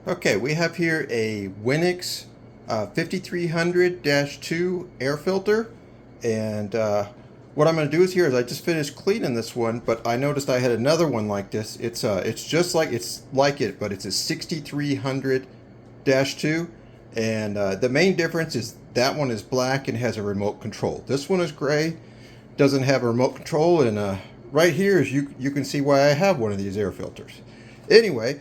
Okay, we have here a Winix 5300-2 air filter, and what I'm going to do is I just finished cleaning this one, but I noticed I had another one like this. It's just like it, but it's a 6300-2, and the main difference is that one is black and has a remote control. This one is gray, doesn't have a remote control, and right here is you can see why I have one of these air filters. Anyway,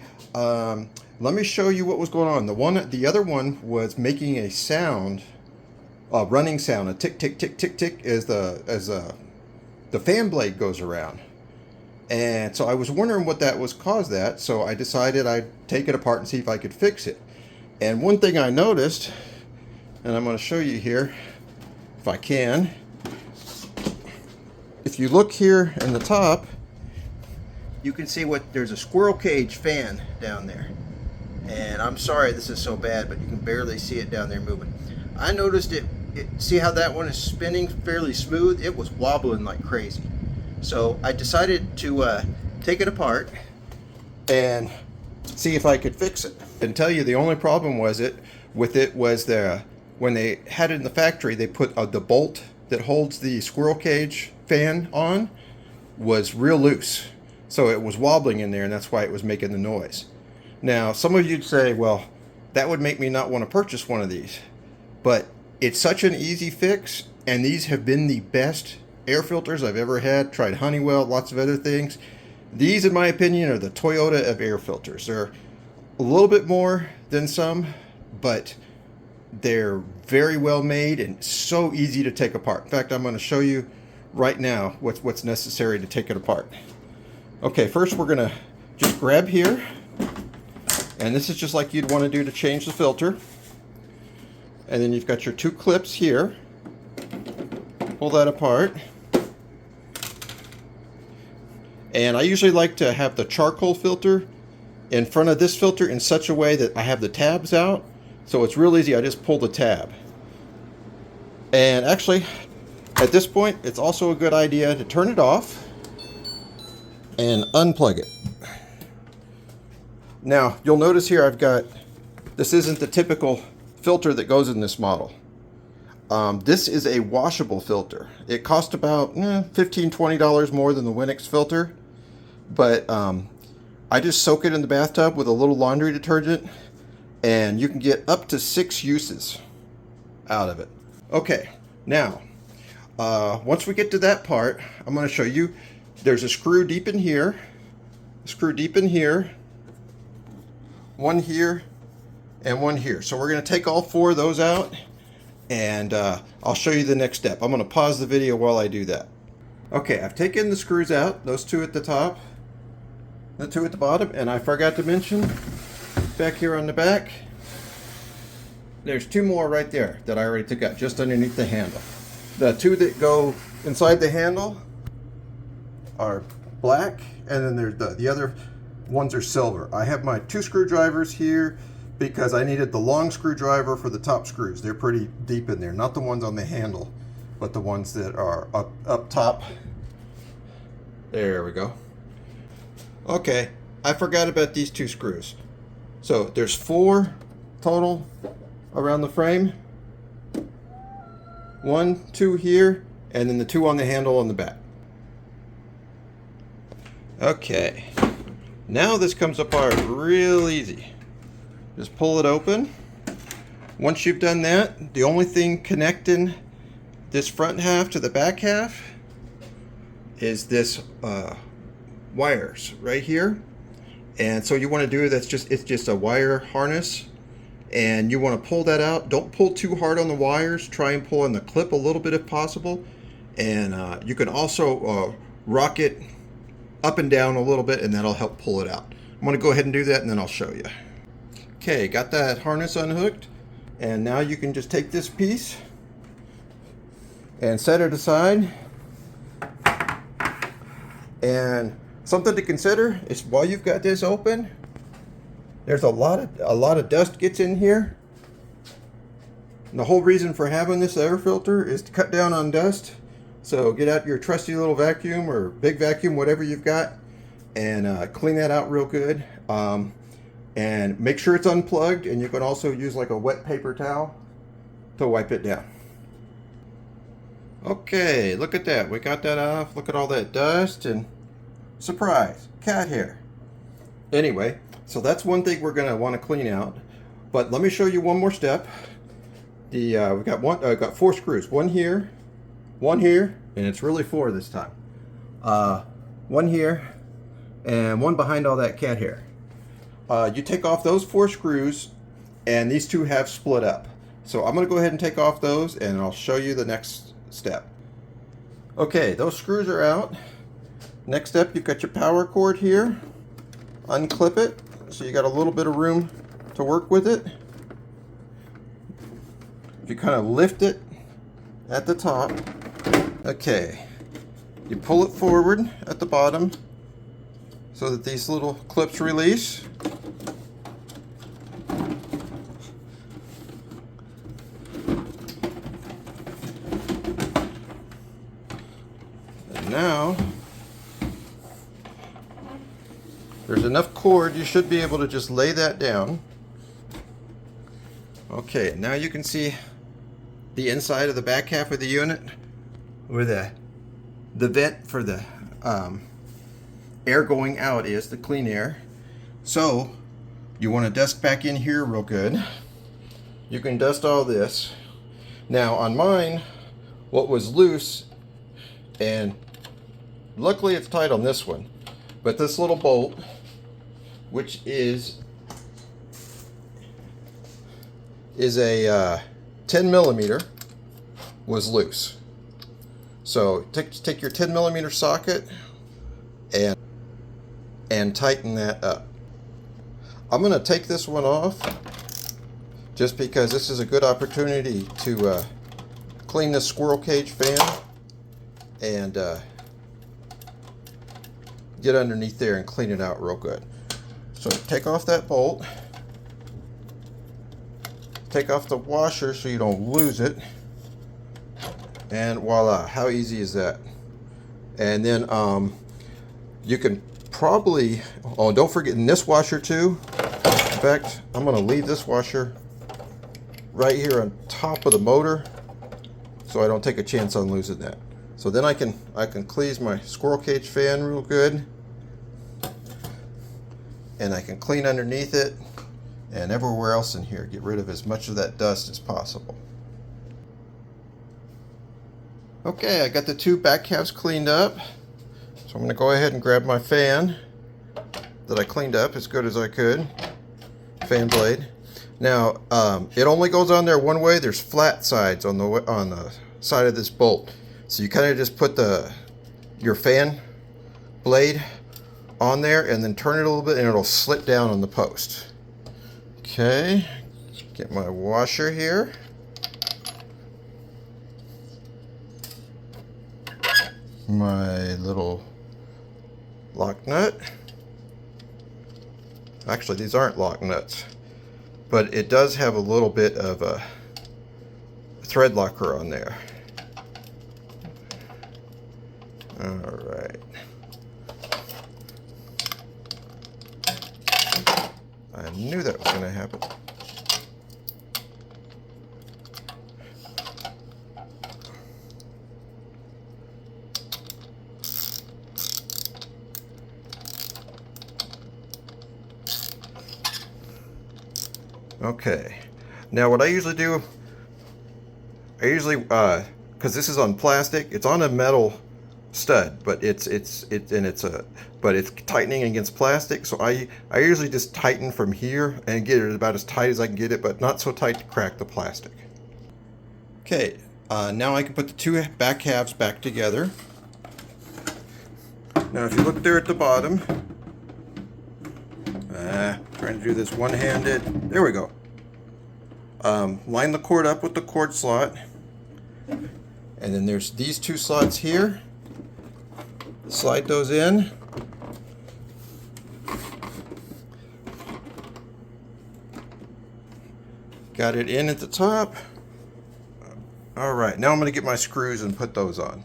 let me show you what was going on. The other one was making a sound, a running sound, a tick tick tick tick tick as the fan blade goes around. And so I was wondering what that was caused that. So I decided I'd take it apart and see if I could fix it. And one thing I noticed, and I'm going to show you here if I can. If you look here in the top, you can see there's a squirrel cage fan down there. And I'm sorry this is so bad, but you can barely see it down there moving. I noticed see how that one is spinning fairly smooth? It was wobbling like crazy. So I decided to take it apart and see if I could fix it. And tell you the only problem with it was when they had it in the factory, they put the bolt that holds the squirrel cage fan on was real loose. So it was wobbling in there, and that's why it was making the noise. Now, some of you'd say, well, that would make me not want to purchase one of these. But it's such an easy fix, and these have been the best air filters I've ever had. Tried Honeywell, lots of other things. These, in my opinion, are the Toyota of air filters. They're a little bit more than some, but they're very well made and so easy to take apart. In fact, I'm going to show you right now what's necessary to take it apart. Okay, first we're going to just grab here. And this is just like you'd want to do to change the filter. And then you've got your two clips here. Pull that apart. And I usually like to have the charcoal filter in front of this filter in such a way that I have the tabs out. So it's real easy. I just pull the tab. And actually, at this point, it's also a good idea to turn it off and unplug it. Now, you'll notice here this isn't the typical filter that goes in this model. This is a washable filter. It cost about $15–20 more than the Winix filter, but I just soak it in the bathtub with a little laundry detergent, and you can get up to 6 uses out of it. Okay, now, once we get to that part, I'm going to show you. There's a screw deep in here, one here, and one here. So we're going to take all 4 of those out, and I'll show you the next step. I'm going to pause the video while I do that. Okay, I've taken the screws out, those 2 at the top, the 2 at the bottom, and I forgot to mention, back here on the back, there's 2 more right there that I already took out, just underneath the handle. The 2 that go inside the handle are black, and then there's the other ones are silver. I have my 2 screwdrivers here because I needed the long screwdriver for the top screws. They're pretty deep in there, not the ones on the handle, but the ones that are up top. There we go. Okay, I forgot about these 2 screws. So there's 4 total around the frame. 1, 2 here, and then the 2 on the handle on the back. Okay, now this comes apart real easy. Just pull it open. Once you've done that, the only thing connecting this front half to the back half is this wires right here. And so you want to do it's just a wire harness, and you want to pull that out. Don't pull too hard on the wires. Try and pull on the clip a little bit if possible. And you can also rock it up and down a little bit, and that'll help pull it out. I'm going to go ahead and do that, and then I'll show you. Okay, got that harness unhooked, and now you can just take this piece and set it aside. And something to consider is while you've got this open, there's a lot of dust gets in here. And the whole reason for having this air filter is to cut down on dust. So get out your trusty little vacuum or big vacuum, whatever you've got, and clean that out real good. And make sure it's unplugged, and you can also use like a wet paper towel to wipe it down. Okay, look at that. We got that off. Look at all that dust, and surprise, cat hair. Anyway, so that's one thing we're going to want to clean out. But let me show you one more step. We got 4 screws. One here, and it's really 4 this time. One here, and one behind all that cat hair. You take off those 4 screws, and these 2 have split up. So I'm going to go ahead and take off those, and I'll show you the next step. Okay, those screws are out. Next step, you've got your power cord here. Unclip it, so you got a little bit of room to work with it. If you kind of lift it at the top, okay, you pull it forward at the bottom so that these little clips release. And now there's enough cord, you should be able to just lay that down. Okay, now you can see the inside of the back half of the unit where the vent for the air going out is, the clean air. So you want to dust back in here real good. You can dust all this. Now on mine, what was loose, and luckily it's tight on this one, but this little bolt, which is a 10 millimeter, was loose. So take your 10 millimeter socket and tighten that up. I'm going to take this one off just because this is a good opportunity to clean this squirrel cage fan and get underneath there and clean it out real good. So take off that bolt, take off the washer so you don't lose it, and voila, how easy is that? And then you can probably, oh, don't forget in this washer too. In fact, I'm going to leave this washer right here on top of the motor so I don't take a chance on losing that. So then I can clean my squirrel cage fan real good, and I can clean underneath it and everywhere else in here. Get rid of as much of that dust as possible. Okay, I got the 2 back halves cleaned up. So I'm going to go ahead and grab my fan that I cleaned up as good as I could. Fan blade. Now, it only goes on there one way. There's flat sides on the side of this bolt. So you kind of just put your fan blade on there and then turn it a little bit and it'll slit down on the post. Okay, get my washer here. My little lock nut. Actually, these aren't lock nuts, but it does have a little bit of a thread locker on there. All right. I knew that was going to happen. Okay, now what I usually do, because this is on plastic, it's on a metal stud, but it's tightening against plastic. So I usually just tighten from here and get it about as tight as I can get it, but not so tight to crack the plastic. Okay, now I can put the 2 back halves back together. Now if you look there at the bottom, trying to do this one-handed. There we go. Line the cord up with the cord slot. And then there's these 2 slots here. Slide those in. Got it in at the top. Alright, now I'm going to get my screws and put those on.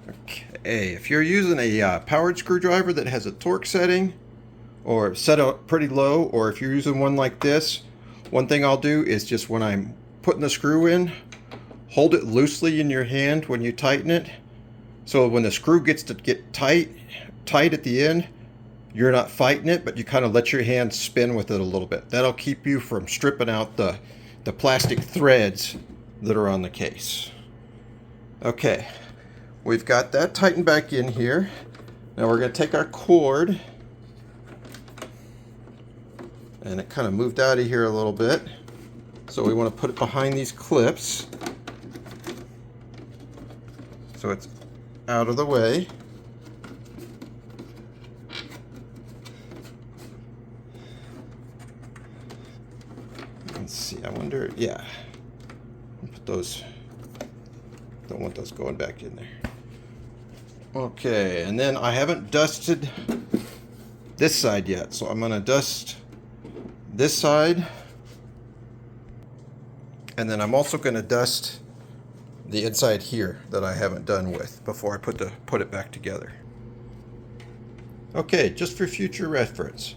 Okay, if you're using a powered screwdriver that has a torque setting, or set it pretty low, or if you're using one like this, one thing I'll do is just when I'm putting the screw in, hold it loosely in your hand when you tighten it. So when the screw gets to get tight at the end, you're not fighting it, but you kind of let your hand spin with it a little bit. That'll keep you from stripping out the plastic threads that are on the case. Okay, we've got that tightened back in here. Now we're going to take our cord, and it kind of moved out of here a little bit. So we want to put it behind these clips so it's out of the way. Let's see, I wonder, yeah. Put those, don't want those going back in there. Okay, and then I haven't dusted this side yet, so I'm going to dust this side. And then I'm also going to dust the inside here that I haven't done with before I put it back together. Okay, just for future reference.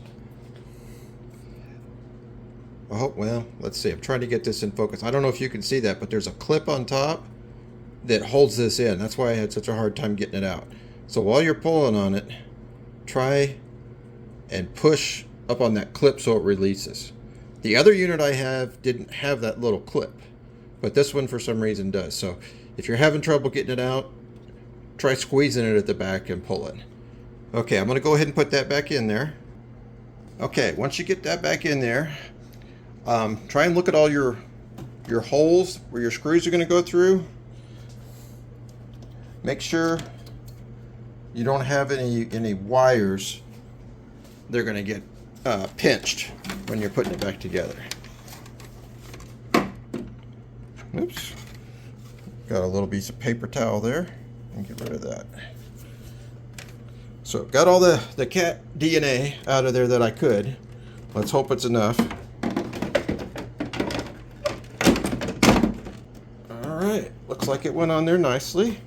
Oh, well, let's see. I'm trying to get this in focus. I don't know if you can see that, but there's a clip on top that holds this in. That's why I had such a hard time getting it out. So while you're pulling on it, try and push up on that clip so it releases. The other unit I have didn't have that little clip, but this one for some reason does. So if you're having trouble getting it out, try squeezing it at the back and pulling. Okay, I'm going to go ahead and put that back in there. Okay, once you get that back in there, try and look at all your holes where your screws are going to go through. Make sure you don't have any wires. They're going to get pinched when you're putting it back together. Oops. Got a little piece of paper towel there. And get rid of that. So got all the cat DNA out of there that I could. Let's hope it's enough. Alright, looks like it went on there nicely.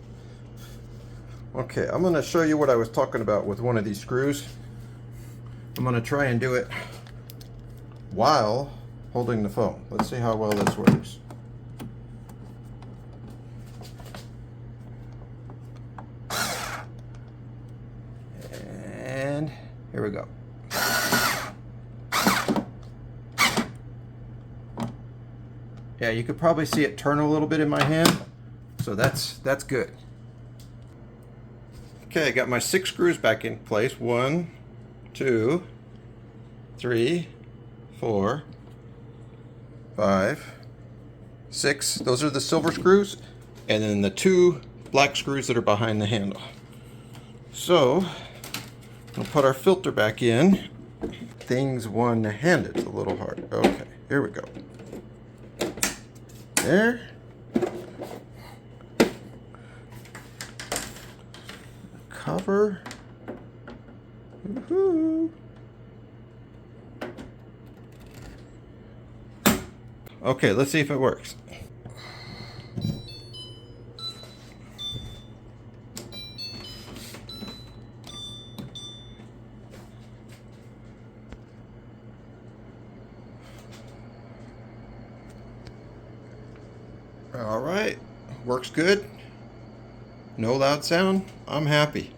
Okay, I'm going to show you what I was talking about with one of these screws. I'm going to try and do it while holding the phone. Let's see how well this works. And here we go. Yeah, you could probably see it turn a little bit in my hand, so that's good. Okay, I got my 6 screws back in place. 1, 2, 3, 4, 5, 6. Those are the silver screws, and then the 2 black screws that are behind the handle. So we'll put our filter back in. Things one-handed is a little hard. Okay, here we go. There. Cover. Woohoo. Okay, let's see if it works. All right, works good. No loud sound. I'm happy.